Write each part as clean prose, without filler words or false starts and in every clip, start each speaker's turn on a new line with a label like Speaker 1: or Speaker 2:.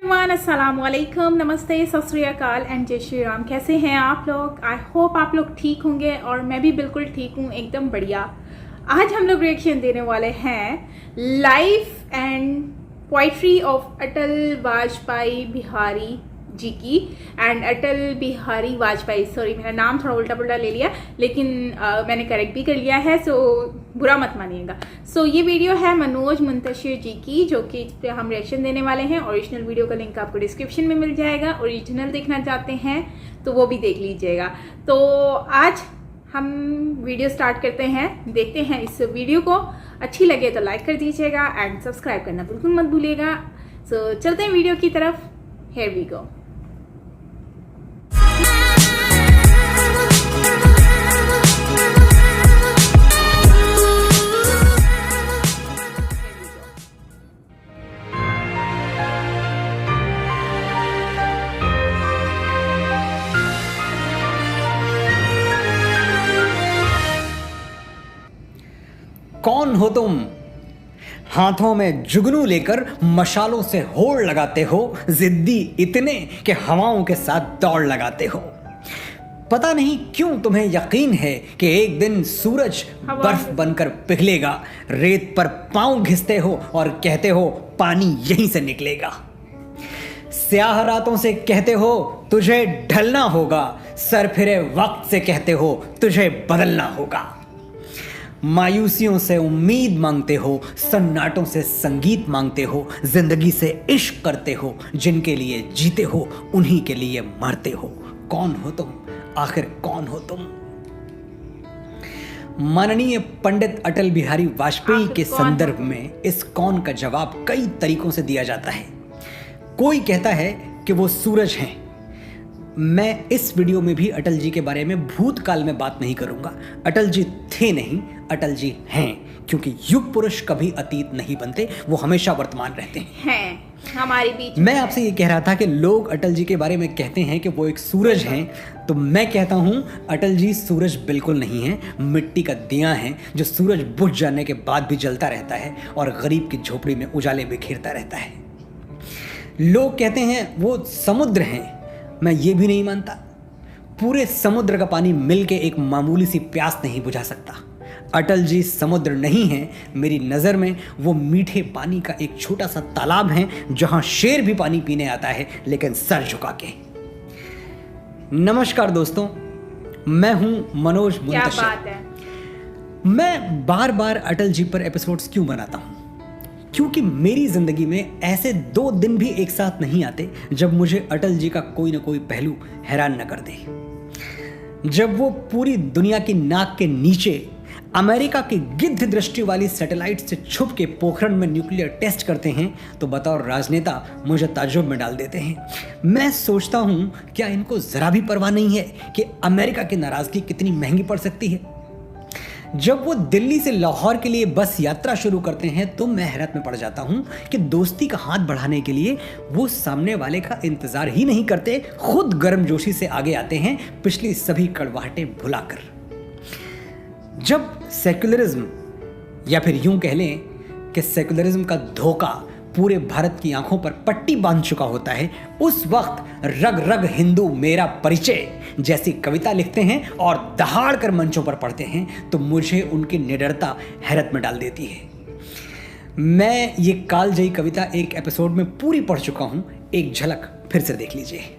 Speaker 1: अस्सलाम वालेकुम, नमस्ते, सत श्री अकाल एंड जय श्री राम। कैसे हैं आप लोग? आई होप आप लोग ठीक होंगे और मैं भी बिल्कुल ठीक हूँ, एकदम बढ़िया। आज हम लोग रिएक्शन देने वाले हैं लाइफ एंड पोइट्री ऑफ अटल वाजपेयी बिहारी जी की। एंड अटल बिहारी वाजपेयी, सॉरी मेरा नाम थोड़ा उल्टा पुल्टा ले लिया, लेकिन मैंने करेक्ट भी कर लिया है, सो बुरा मत मानिएगा। सो ये वीडियो है मनोज मुंतशिर जी की, जो कि इस पर हम रिएक्शन देने वाले हैं। ओरिजिनल वीडियो का लिंक आपको डिस्क्रिप्शन में मिल जाएगा। ओरिजिनल देखना चाहते हैं तो वो भी देख लीजिएगा। तो आज हम वीडियो स्टार्ट करते हैं, देखते हैं इस वीडियो को। अच्छी लगे तो लाइक कर दीजिएगा एंड सब्सक्राइब करना बिल्कुल मत भूलिएगा। सो चलते हैं वीडियो की तरफ। Here we go.
Speaker 2: कौन हो तुम? हाथों में जुगनू लेकर मशालों से होड़ लगाते हो, जिद्दी इतने कि हवाओं के साथ दौड़ लगाते हो। पता नहीं क्यों तुम्हें यकीन है कि एक दिन सूरज बर्फ बनकर पिघलेगा। रेत पर पांव घिसते हो और कहते हो पानी यहीं से निकलेगा। स्याह रातों से कहते हो तुझे ढलना होगा, सर फिरे वक्त से कहते हो तुझे बदलना होगा। मायूसियों से उम्मीद मांगते हो, सन्नाटों से संगीत मांगते हो, जिंदगी से इश्क करते हो, जिनके लिए जीते हो उन्हीं के लिए मरते हो। कौन हो तुम? आखिर कौन हो तुम? माननीय पंडित अटल बिहारी वाजपेयी के संदर्भ में इस कौन का जवाब कई तरीकों से दिया जाता है। कोई कहता है कि वो सूरज हैं। मैं इस वीडियो में भी अटल जी के बारे में भूतकाल में बात नहीं करूंगा। अटल जी थे नहीं, अटल जी हैं, क्योंकि युग पुरुष कभी अतीत नहीं बनते, वो हमेशा वर्तमान रहते
Speaker 1: हैं हमारे बीच।
Speaker 2: मैं आपसे ये कह रहा था कि लोग अटल जी के बारे में कहते हैं कि वो एक सूरज हैं, तो मैं कहता हूं अटल जी सूरज बिल्कुल नहीं है, मिट्टी का दिया है जो सूरज बुझ जाने के बाद भी जलता रहता है और गरीब की झोपड़ी में उजाले बिखेरता रहता है। लोग कहते हैं वो समुद्र हैं, मैं ये भी नहीं मानता। पूरे समुद्र का पानी मिलके एक मामूली सी प्यास नहीं बुझा सकता। अटल जी समुद्र नहीं हैं, मेरी नज़र में वो मीठे पानी का एक छोटा सा तालाब है जहां शेर भी पानी पीने आता है, लेकिन सर झुका के। नमस्कार दोस्तों, मैं हूं मनोज मुंतशिर। मैं बार बार अटल जी पर एपिसोड्स क्यों बनाता हूं? क्योंकि मेरी जिंदगी में ऐसे 2 दिन भी एक साथ नहीं आते जब मुझे अटल जी का कोई ना कोई पहलू हैरान न कर दे। जब वो पूरी दुनिया की नाक के नीचे अमेरिका की गिद्ध दृष्टि वाली सैटेलाइट से छुप के पोखरण में न्यूक्लियर टेस्ट करते हैं तो बतौर राजनेता मुझे ताज्जुब में डाल देते हैं। मैं सोचता हूं क्या इनको जरा भी परवाह नहीं है कि अमेरिका की नाराजगी कितनी महंगी पड़ सकती है। जब वो दिल्ली से लाहौर के लिए बस यात्रा शुरू करते हैं तो मैं हैरत में पड़ जाता हूं कि दोस्ती का हाथ बढ़ाने के लिए वो सामने वाले का इंतजार ही नहीं करते, खुद गर्मजोशी से आगे आते हैं, पिछली सभी कड़वाहटें भुलाकर। जब सेक्युलरिज्म, या फिर यूं कह लें कि सेक्युलरिज्म का धोखा पूरे भारत की आंखों पर पट्टी बांध चुका होता है, उस वक्त रग रग हिंदू मेरा परिचय जैसी कविता लिखते हैं और दहाड़ कर मंचों पर पढ़ते हैं तो मुझे उनकी निडरता हैरत में डाल देती है। मैं ये कालजयी कविता एक एपिसोड में पूरी पढ़ चुका हूं, एक झलक फिर से देख लीजिए।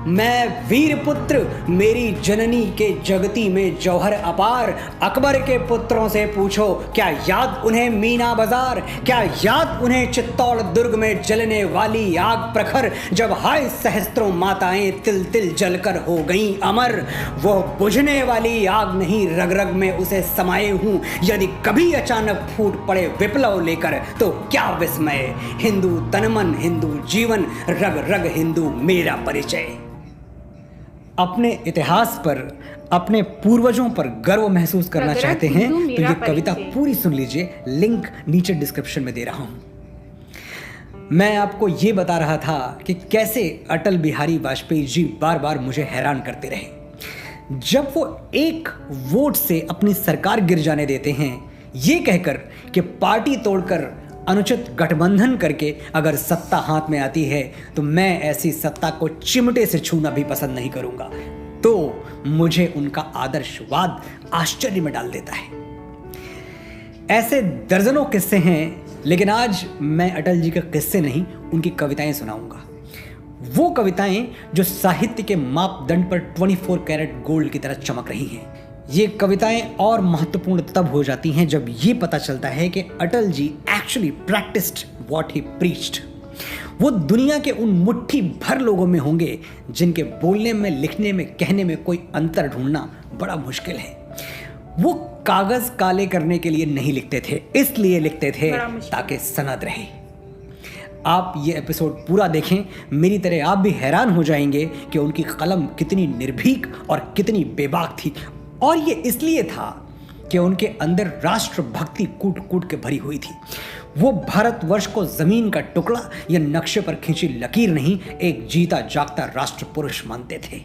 Speaker 2: मैं वीर पुत्र मेरी जननी के जगती में जौहर अपार, अकबर के पुत्रों से पूछो क्या याद उन्हें मीना बाजार, क्या याद उन्हें चित्तौड़ दुर्ग में जलने वाली आग प्रखर, जब हाय सहस्त्रों माताएं तिल तिल जलकर हो गईं अमर। वो बुझने वाली आग नहीं, रग रग में उसे समाये हूँ, यदि कभी अचानक फूट पड़े विप्लव लेकर तो क्या विस्मय। हिंदू तनमन हिंदू जीवन, रग रग हिंदू मेरा परिचय। अपने इतिहास पर, अपने पूर्वजों पर गर्व महसूस करना चाहते हैं तो ये कविता पूरी सुन लीजिए, लिंक नीचे डिस्क्रिप्शन में दे रहा हूं। मैं आपको ये बता रहा था कि कैसे अटल बिहारी वाजपेयी जी बार बार मुझे हैरान करते रहे। जब वो एक वोट से अपनी सरकार गिर जाने देते हैं, ये कहकर कि पार्टी तोड़कर अनुचित गठबंधन करके अगर सत्ता हाथ में आती है तो मैं ऐसी सत्ता को चिमटे से छूना भी पसंद नहीं करूंगा। तो मुझे उनका आदर्शवाद आश्चर्य में डाल देता है। ऐसे दर्जनों किस्से हैं, लेकिन आज मैं अटल जी के किस्से नहीं, उनकी कविताएं सुनाऊंगा। वो कविताएं जो साहित्य के मापदंड पर 24 कैरेट गोल्ड की तरह चमक रही हैं। ये कविताएं और महत्वपूर्ण तब हो जाती हैं जब ये पता चलता है कि Atal ji actually practised what he preached. वो दुनिया के उन मुट्ठी भर लोगों में होंगे जिनके बोलने में, लिखने में, कहने में कोई अंतर ढूंढना बड़ा मुश्किल है। वो कागज काले करने के लिए नहीं लिखते थे, इसलिए लिखते थे ताकि सनद रहे। आप ये एपिसोड पूरा देखें, मेरी तरह आप भी हैरान हो जाएंगे कि उनकी कलम कितनी निर्भीक और कितनी बेबाक थी। और ये इसलिए था कि उनके अंदर राष्ट्रभक्ति कूट कूट के भरी हुई थी। वो भारतवर्ष को जमीन का टुकड़ा या नक्शे पर खींची लकीर नहीं, एक जीता जागता राष्ट्र पुरुष मानते थे।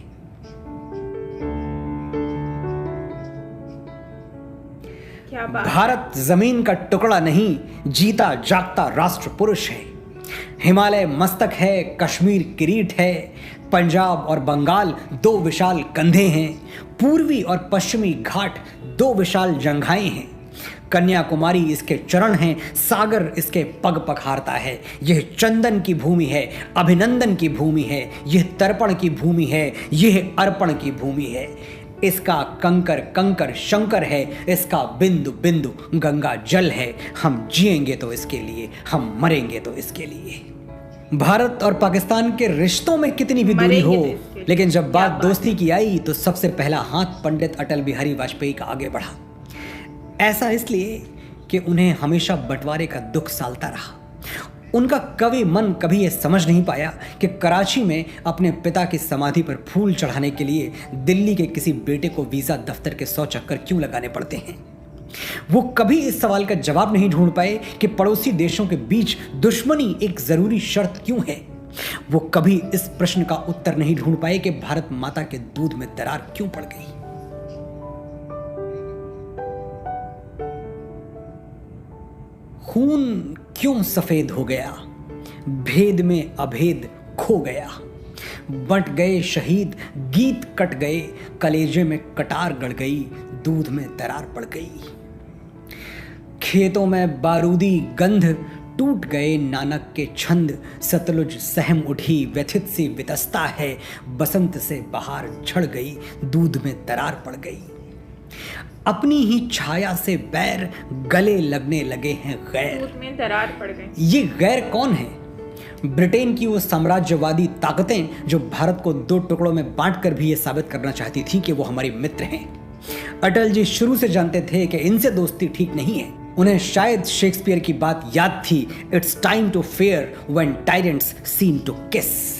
Speaker 2: भारत जमीन का टुकड़ा नहीं, जीता जागता राष्ट्र पुरुष है। हिमालय मस्तक है, कश्मीर किरीट है, पंजाब और बंगाल दो विशाल कंधे हैं, पूर्वी और पश्चिमी घाट दो विशाल जंघाएं हैं, कन्याकुमारी इसके चरण हैं, सागर इसके पग पखारता है। यह चंदन की भूमि है, अभिनंदन की भूमि है, यह तर्पण की भूमि है, यह अर्पण की भूमि है। इसका कंकर कंकर शंकर है, इसका बिंदु बिंदु गंगा जल है। हम जिएंगे तो इसके लिए, हम मरेंगे तो इसके लिए। भारत और पाकिस्तान के रिश्तों में कितनी भी दूरी हो, लेकिन जब बात दोस्ती की आई तो सबसे पहला हाथ पंडित अटल बिहारी वाजपेयी का आगे बढ़ा। ऐसा इसलिए कि उन्हें हमेशा बंटवारे का दुख सालता रहा। उनका कवि मन कभी यह समझ नहीं पाया कि कराची में अपने पिता की समाधि पर फूल चढ़ाने के लिए दिल्ली के किसी बेटे को वीज़ा दफ्तर के 100 चक्कर क्यों लगाने पड़ते हैं। वो कभी इस सवाल का जवाब नहीं ढूंढ पाए कि पड़ोसी देशों के बीच दुश्मनी एक जरूरी शर्त क्यों है। वो कभी इस प्रश्न का उत्तर नहीं ढूंढ पाए कि भारत माता के दूध में दरार क्यों पड़ गई। खून क्यों सफेद हो गया, भेद में अभेद खो गया, बंट गए शहीद, गीत कट गए, कलेजे में कटार गड़ गई, दूध में दरार पड़ गई। खेतों में बारूदी गंध, टूट गए नानक के छंद, सतलुज सहम उठी व्यथित सी वितस्ता है, बसंत से बहार झड़ गई, दूध में दरार पड़ गई। अपनी ही छाया से बैर, गले लगने लगे हैं गैर,
Speaker 1: दूध में दरार पड़ गई।
Speaker 2: ये गैर कौन है? ब्रिटेन की वो साम्राज्यवादी ताकतें जो भारत को दो टुकड़ों में बांटकर भी ये साबित करना चाहती थी कि वो हमारे मित्र हैं। अटल जी शुरू से जानते थे कि इनसे दोस्ती ठीक नहीं है। उन्हें शायद शेक्सपियर की बात याद थी, it's time to fear when tyrants seem to kiss.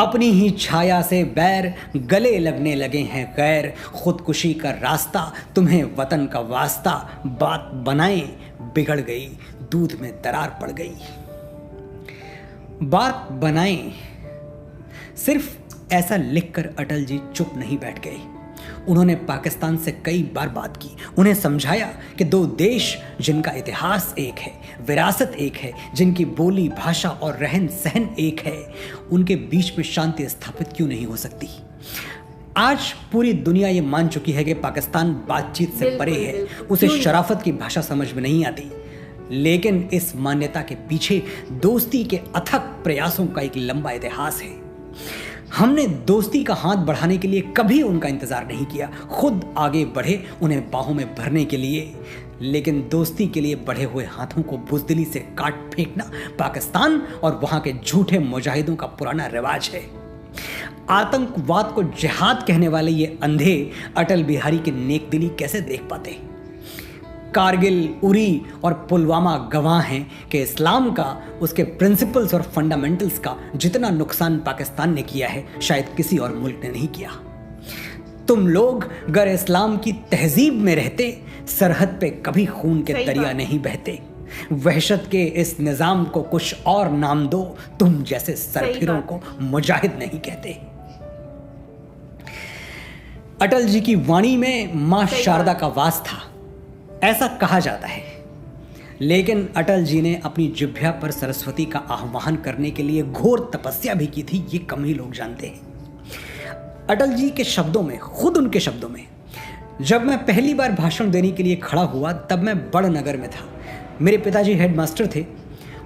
Speaker 2: अपनी ही छाया से बैर, गले लगने लगे हैं गैर, खुदकुशी का रास्ता, तुम्हें वतन का वास्ता, बात बनाए बिगड़ गई, दूध में दरार पड़ गई। बात बनाए, सिर्फ ऐसा लिखकर अटल जी चुप नहीं बैठ गए। उन्होंने पाकिस्तान से कई बार बात की, उन्हें समझाया कि दो देश जिनका इतिहास एक है, विरासत एक है, जिनकी बोली, भाषा और रहन सहन एक है, उनके बीच में शांति स्थापित क्यों नहीं हो सकती। आज पूरी दुनिया ये मान चुकी है कि पाकिस्तान बातचीत से परे है, उसे शराफत की भाषा समझ में नहीं आती। लेकिन इस मान्यता के पीछे दोस्ती के अथक प्रयासों का एक लंबा इतिहास है। हमने दोस्ती का हाथ बढ़ाने के लिए कभी उनका इंतजार नहीं किया, खुद आगे बढ़े उन्हें बाहों में भरने के लिए। लेकिन दोस्ती के लिए बढ़े हुए हाथों को बुज़दिली से काट फेंकना पाकिस्तान और वहां के झूठे मुजाहिदों का पुराना रिवाज है। आतंकवाद को जिहाद कहने वाले ये अंधे अटल बिहारी की नेकदिली कैसे देख पाते। कारगिल, उरी और पुलवामा गवाह हैं कि इस्लाम का, उसके प्रिंसिपल्स और फंडामेंटल्स का जितना नुकसान पाकिस्तान ने किया है शायद किसी और मुल्क ने नहीं किया। तुम लोग अगर इस्लाम की तहजीब में रहते, सरहद पे कभी खून के दरिया नहीं बहते। वहशत के इस निजाम को कुछ और नाम दो, तुम जैसे सरफिरों को मुजाहिद नहीं कहते। अटल जी की वाणी में मां शारदा का वास था, ऐसा कहा जाता है। लेकिन अटल जी ने अपनी जिह्वा पर सरस्वती का आह्वान करने के लिए घोर तपस्या भी की थी, ये कम ही लोग जानते हैं। अटल जी के शब्दों में, खुद उनके शब्दों में, जब मैं पहली बार भाषण देने के लिए खड़ा हुआ तब मैं बड़नगर में था। मेरे पिताजी हेडमास्टर थे,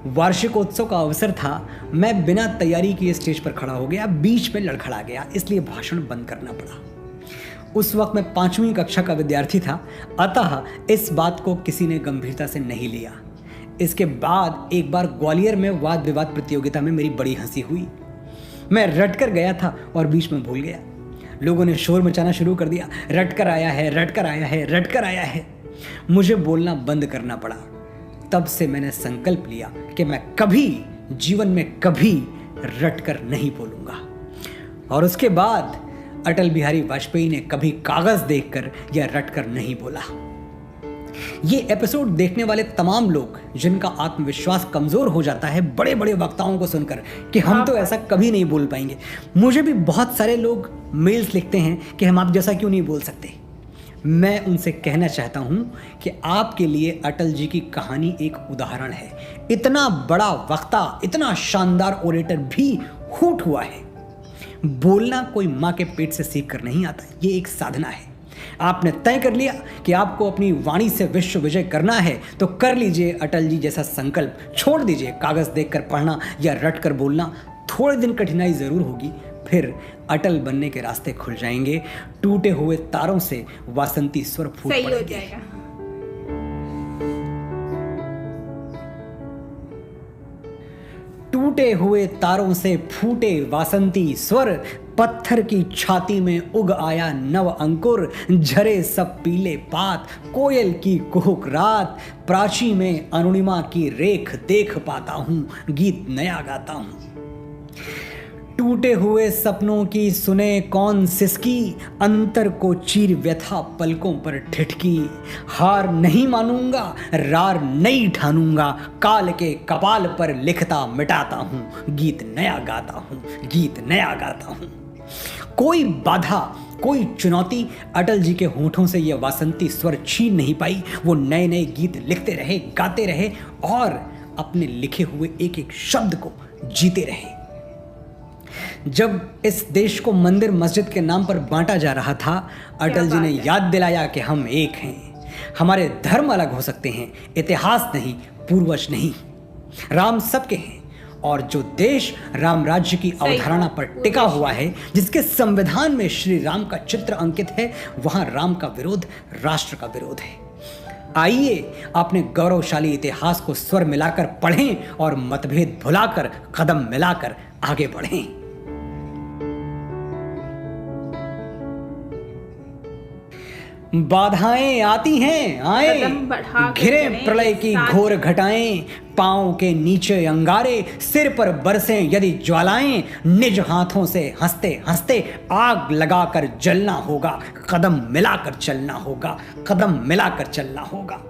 Speaker 2: वार्षिकोत्सव का अवसर था। मैं बिना तैयारी किए स्टेज पर खड़ा हो गया, बीच में लड़खड़ा गया, इसलिए भाषण बंद करना पड़ा। उस वक्त मैं 5वीं कक्षा का विद्यार्थी था, अतः इस बात को किसी ने गंभीरता से नहीं लिया। इसके बाद एक बार ग्वालियर में वाद विवाद प्रतियोगिता में मेरी बड़ी हंसी हुई। मैं रट कर गया था और बीच में भूल गया। लोगों ने शोर मचाना शुरू कर दिया, रट कर आया है, रट कर आया है, रट कर आया है। मुझे बोलना बंद करना पड़ा। तब से मैंने संकल्प लिया कि मैं कभी, जीवन में कभी रट कर नहीं बोलूंगा। और उसके बाद अटल बिहारी वाजपेयी ने कभी कागज देखकर या रटकर नहीं बोला। ये एपिसोड देखने वाले तमाम लोग जिनका आत्मविश्वास कमजोर हो जाता है बड़े बड़े वक्ताओं को सुनकर कि हम तो ऐसा कभी नहीं बोल पाएंगे। मुझे भी बहुत सारे लोग मेल्स लिखते हैं कि हम आप जैसा क्यों नहीं बोल सकते। मैं उनसे कहना चाहता हूं कि आपके लिए अटल जी की कहानी एक उदाहरण है। इतना बड़ा वक्ता, इतना शानदार ओरेटर भी हूट हुआ है। बोलना कोई माँ के पेट से सीख कर नहीं आता, ये एक साधना है। आपने तय कर लिया कि आपको अपनी वाणी से विश्व विजय करना है तो कर लीजिए अटल जी जैसा संकल्प। छोड़ दीजिए कागज देखकर पढ़ना या रट कर बोलना। थोड़े दिन कठिनाई जरूर होगी, फिर अटल बनने के रास्ते खुल जाएंगे। टूटे हुए तारों से वासंती स्वर फूट
Speaker 1: सही हो
Speaker 2: पड़ेंगे।
Speaker 1: जाएगा।
Speaker 2: टूटे हुए तारों से फूटे वासंती स्वर, पत्थर की छाती में उग आया नव अंकुर। झरे सब पीले पात, कोयल की कुहुक रात, प्राची में अरुणिमा की रेख देख पाता हूँ, गीत नया गाता हूँ। टूटे हुए सपनों की सुने कौन सिसकी, अंतर को चीर व्यथा पलकों पर ठिठकी। हार नहीं मानूंगा, रार नहीं ठानूंगा, काल के कपाल पर लिखता मिटाता हूँ, गीत नया गाता हूँ, गीत नया गाता हूँ। कोई बाधा, कोई चुनौती अटल जी के होठों से यह वासंती स्वर छीन नहीं पाई। वो नए नए गीत लिखते रहे, गाते रहे और अपने लिखे हुए एक एक शब्द को जीते रहे। जब इस देश को मंदिर मस्जिद के नाम पर बांटा जा रहा था, अटल जी ने याद दिलाया कि हम एक हैं। हमारे धर्म अलग हो सकते हैं, इतिहास नहीं, पूर्वज नहीं। राम सबके हैं और जो देश राम राज्य की अवधारणा पर टिका हुआ है, जिसके संविधान में श्री राम का चित्र अंकित है, वहां राम का विरोध राष्ट्र का विरोध है। आइए अपने गौरवशाली इतिहास को स्वर मिलाकर पढ़ें और मतभेद भुलाकर कदम मिलाकर आगे बढ़ें। बाधाएं आती हैं आए, घिरे प्रलय की घोर घटाएं, पांव के नीचे अंगारे, सिर पर बरसें यदि ज्वालाएं। निज हाथों से हंसते हंसते आग लगाकर जलना होगा, कदम मिलाकर चलना होगा, कदम मिलाकर चलना होगा।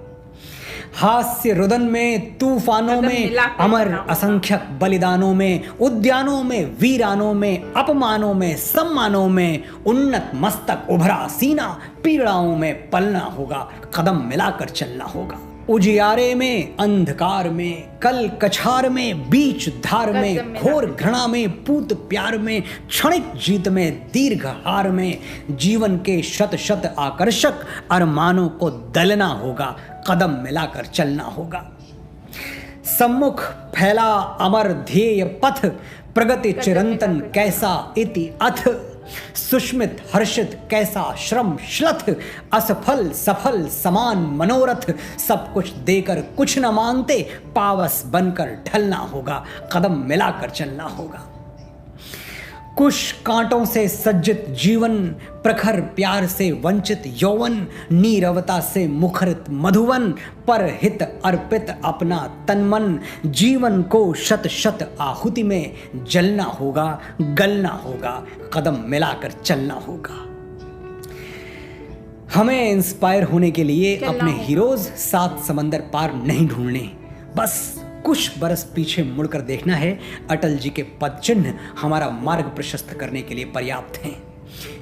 Speaker 2: हास्य रुदन में, तूफानों में, अमर असंख्यक बलिदानों में, उद्यानों में, वीरानों में, अपमानों में, सम्मानों में, उन्नत मस्तक उभरा सीना, पीड़ाओं में पलना होगा, कदम मिलाकर चलना होगा। उजियारे में, अंधकार में, कल कछार में, बीच धार में, घोर घृणा में, पूत प्यार में, क्षणिक जीत में, दीर्घ हार में, जीवन के शत शत आकर्षक अरमानों को दलना होगा, कदम मिलाकर चलना होगा। सम्मुख फैला अमर ध्येय पथ, प्रगति चिरंतन कैसा इति अथ। सुष्मित हर्षित कैसा श्रम श्लथ, असफल सफल समान मनोरथ। सब कुछ देकर कुछ न मांगते, पावस बनकर ढलना होगा, कदम मिलाकर चलना होगा। कुश कांटों से सज्जित जीवन, प्रखर प्यार से वंचित यौवन, नीरवता से मुखरित मधुवन, पर हित अर्पित अपना तन मन। जीवन को शत शत आहुति में जलना होगा, गलना होगा, कदम मिलाकर चलना होगा। हमें इंस्पायर होने के लिए अपने हीरोज 7 समंदर पार नहीं ढूंढने, बस कुछ बरस पीछे मुड़कर देखना है। अटल जी के पद चिन्ह हमारा मार्ग प्रशस्त करने के लिए पर्याप्त हैं।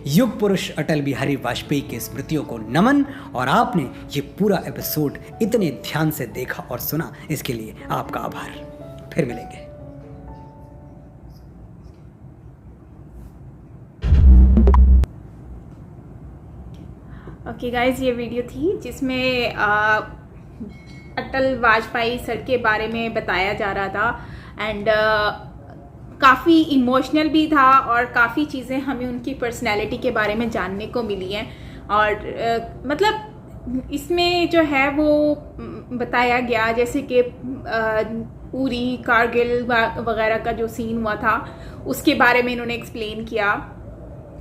Speaker 2: युग पुरुष अटल बिहारी वाजपेयी की स्मृतियों को नमन। और आपने ये पूरा एपिसोड इतने ध्यान से देखा और सुना, इसके लिए आपका आभार। फिर मिलेंगे।
Speaker 1: ओके गाइज, ये वीडियो थी जिसमें अटल वाजपेयी सर के बारे में बताया जा रहा था एंड काफ़ी इमोशनल भी था और काफ़ी चीज़ें हमें उनकी पर्सनैलिटी के बारे में जानने को मिली हैं। और मतलब इसमें जो है वो बताया गया जैसे कि उरी कारगिल वगैरह का जो सीन हुआ था उसके बारे में इन्होंने एक्सप्लेन किया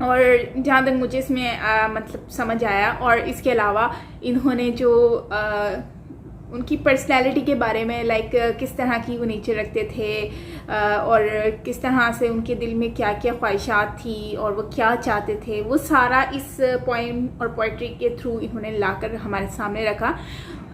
Speaker 1: और जहाँ तक मुझे इसमें मतलब समझ आया। और इसके अलावा इन्होंने जो उनकी पर्सनैलिटी के बारे में लाइक किस तरह की वो नेचर रखते थे और किस तरह से उनके दिल में क्या क्या ख्वाहिशात थी और वो क्या चाहते थे, वो सारा इस पोएम और पोइट्री के थ्रू इन्होंने लाकर हमारे सामने रखा,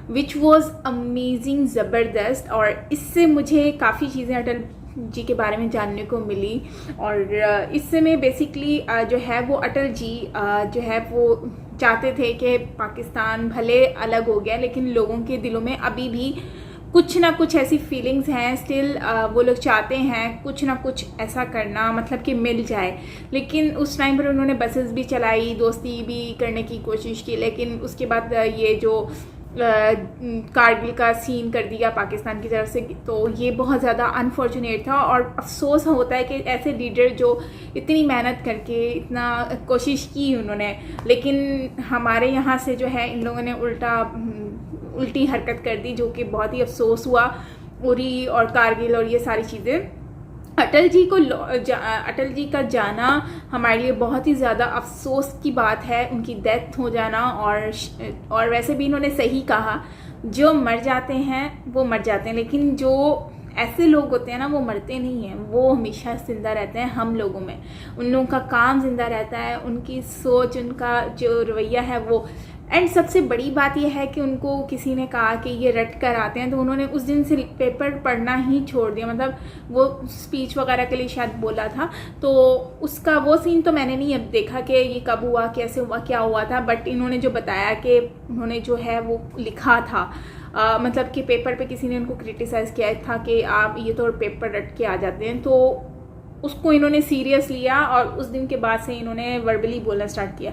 Speaker 1: विच वॉज अमेजिंग, ज़बरदस्त। और इससे मुझे काफ़ी चीज़ें अटल जी के बारे में जानने को मिली। और इससे मैं बेसिकली जो है वो अटल जी जो है वो चाहते थे कि पाकिस्तान भले अलग हो गया लेकिन लोगों के दिलों में अभी भी कुछ ना कुछ ऐसी फीलिंग्स हैं, स्टिल वो लोग चाहते हैं कुछ ना कुछ ऐसा करना, मतलब कि मिल जाए। लेकिन उस टाइम पर उन्होंने बसेस भी चलाई, दोस्ती भी करने की कोशिश की, लेकिन उसके बाद ये जो कारगिल का सीन कर दिया पाकिस्तान की तरफ से, तो ये बहुत ज़्यादा अनफॉर्चुनेट था। और अफसोस होता है कि ऐसे लीडर जो इतनी मेहनत करके इतना कोशिश की उन्होंने, लेकिन हमारे यहाँ से जो है इन लोगों ने उल्टी हरकत कर दी, जो कि बहुत ही अफसोस हुआ। उरी और कारगिल और ये सारी चीज़ें, अटल जी का जाना हमारे लिए बहुत ही ज़्यादा अफसोस की बात है, उनकी डेथ हो जाना। और वैसे भी इन्होंने सही कहा, जो मर जाते हैं वो मर जाते हैं, लेकिन जो ऐसे लोग होते हैं ना वो मरते नहीं हैं, वो हमेशा जिंदा रहते हैं हम लोगों में। उन लोगों का काम जिंदा रहता है, उनकी सोच, उनका जो रवैया है वो। एंड सबसे बड़ी बात यह है कि उनको किसी ने कहा कि ये रट कर आते हैं, तो उन्होंने उस दिन से पेपर पढ़ना ही छोड़ दिया। मतलब वो स्पीच वगैरह के लिए शायद बोला था, तो उसका वो सीन तो मैंने नहीं अब देखा कि ये कब हुआ, कैसे हुआ, क्या हुआ था। बट इन्होंने जो बताया कि उन्होंने जो है वो लिखा था, मतलब कि पेपर पे किसी ने उनको क्रिटिसाइज़ किया था कि आप ये तो पेपर रट के आ जाते हैं, तो उसको इन्होंने सीरियस लिया और उस दिन के बाद से इन्होंने वर्बली बोलना स्टार्ट किया।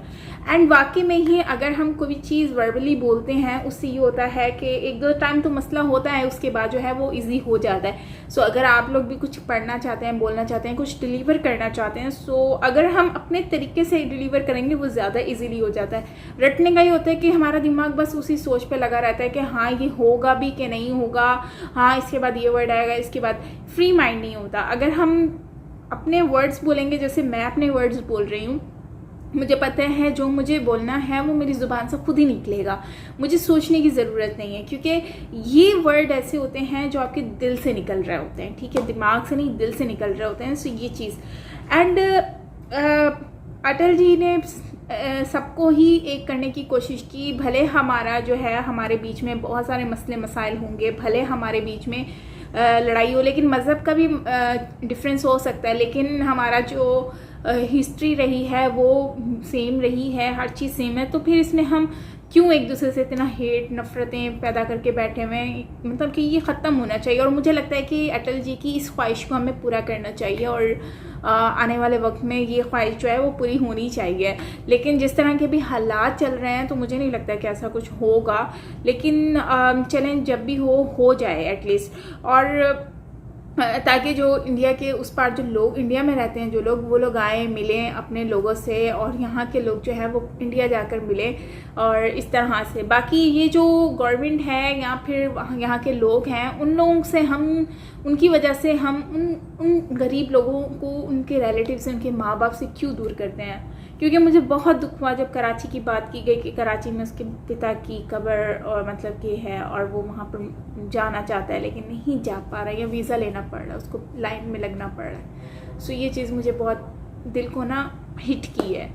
Speaker 1: एंड वाकई में ही अगर हम कोई चीज़ वर्बली बोलते हैं उससे ये होता है कि एक दो टाइम तो मसला होता है, उसके बाद जो है वो इजी हो जाता है। सो अगर आप लोग भी कुछ पढ़ना चाहते हैं, बोलना चाहते हैं, कुछ डिलीवर करना चाहते हैं, सो अगर हम अपने तरीके से डिलीवर करेंगे वो ज़्यादा ईजीली हो जाता है। रटने का ही होता है कि हमारा दिमाग बस उसी सोच पर लगा रहता है कि हाँ ये होगा भी कि नहीं होगा, हाँ इसके बाद ये वर्ड आएगा, इसके बाद फ्री माइंड नहीं होता। अगर हम अपने वर्ड्स बोलेंगे, जैसे मैं अपने वर्ड्स बोल रही हूँ, मुझे पता है जो मुझे बोलना है वो मेरी ज़ुबान से खुद ही निकलेगा, मुझे सोचने की ज़रूरत नहीं है, क्योंकि ये वर्ड ऐसे होते हैं जो आपके दिल से निकल रहे होते हैं, ठीक है, दिमाग से नहीं दिल से निकल रहे होते हैं। सो ये चीज़ एंड अटल जी ने सबको ही एक करने की कोशिश की। भले हमारा जो है हमारे बीच में बहुत सारे मसले मसाइल होंगे, भले हमारे बीच में लड़ाई हो, लेकिन मज़हब का भी डिफरेंस हो सकता है, लेकिन हमारा जो हिस्ट्री रही है वो सेम रही है, हर चीज़ सेम है। तो फिर इसमें हम क्यों एक दूसरे से इतना हेट, नफ़रतें पैदा करके बैठे हुए हैं? मतलब कि ये ख़त्म होना चाहिए। और मुझे लगता है कि अटल जी की इस ख्वाहिश को हमें पूरा करना चाहिए और आने वाले वक्त में ये ख्वाहिश जो है वो पूरी होनी चाहिए। लेकिन जिस तरह के भी हालात चल रहे हैं तो मुझे नहीं लगता कि ऐसा कुछ होगा, लेकिन चलें जब भी हो जाए एटलीस्ट। और ताकि जो इंडिया के उस पार जो लोग इंडिया में रहते हैं, जो लोग, वो लोग आए, मिलें अपने लोगों से, और यहाँ के लोग जो है वो इंडिया जाकर मिलें। और इस तरह से बाकी ये जो गवर्नमेंट है या फिर यहाँ के लोग हैं, उन लोगों से हम, उनकी वजह से हम उन गरीब लोगों को उनके रिलेटिव से, उनके माँ बाप से क्यों दूर करते हैं? क्योंकि मुझे बहुत दुख हुआ जब कराची की बात की गई कि कराची में उसके पिता की कब्र और मतलब कि है, और वो वहाँ पर जाना चाहता है लेकिन नहीं जा पा रहा है, या वीज़ा लेना पड़ रहा है, उसको लाइन में लगना पड़ रहा है। सो ये चीज़ मुझे बहुत दिल को ना हिट की है।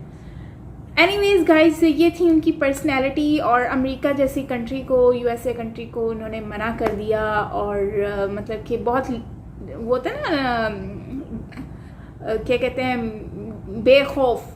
Speaker 1: एनीवेज गाइस, ये थी उनकी पर्सनैलिटी। और अमेरिका जैसी कंट्री को, यूएसए कंट्री को उन्होंने मना कर दिया, और मतलब कि बहुत वो होता है ना, क्या कहते हैं, बेखौफ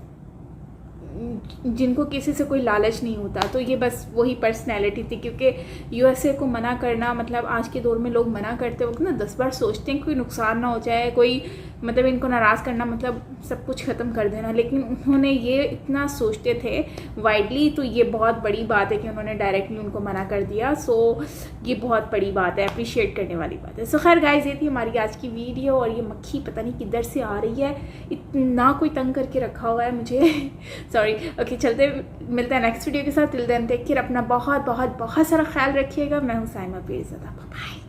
Speaker 1: जिनको किसी से कोई लालच नहीं होता। तो ये बस वही पर्सनैलिटी थी, क्योंकि यूएसए को मना करना मतलब आज के दौर में लोग मना करते वक्त ना 10 बार सोचते हैं कोई नुकसान ना हो जाए, कोई मतलब इनको नाराज़ करना मतलब सब कुछ ख़त्म कर देना, लेकिन उन्होंने ये इतना सोचते थे वाइडली, तो ये बहुत बड़ी बात है कि उन्होंने डायरेक्टली उनको मना कर दिया। सो ये बहुत बड़ी बात है, अप्रिशिएट करने वाली बात है। सो खैर गाइस, ये थी हमारी आज की वीडियो। और ये मक्खी पता नहीं किधर से आ रही है, इतना कोई तंग करके रखा हुआ है मुझे सॉरी। ओके, चलते मिलते हैं नेक्स्ट वीडियो के साथ। टिल देन टेक केयर, अपना बहुत बहुत बहुत सारा ख्याल रखिएगा। मैं हूँ साइमा बेज़ादा, बाय।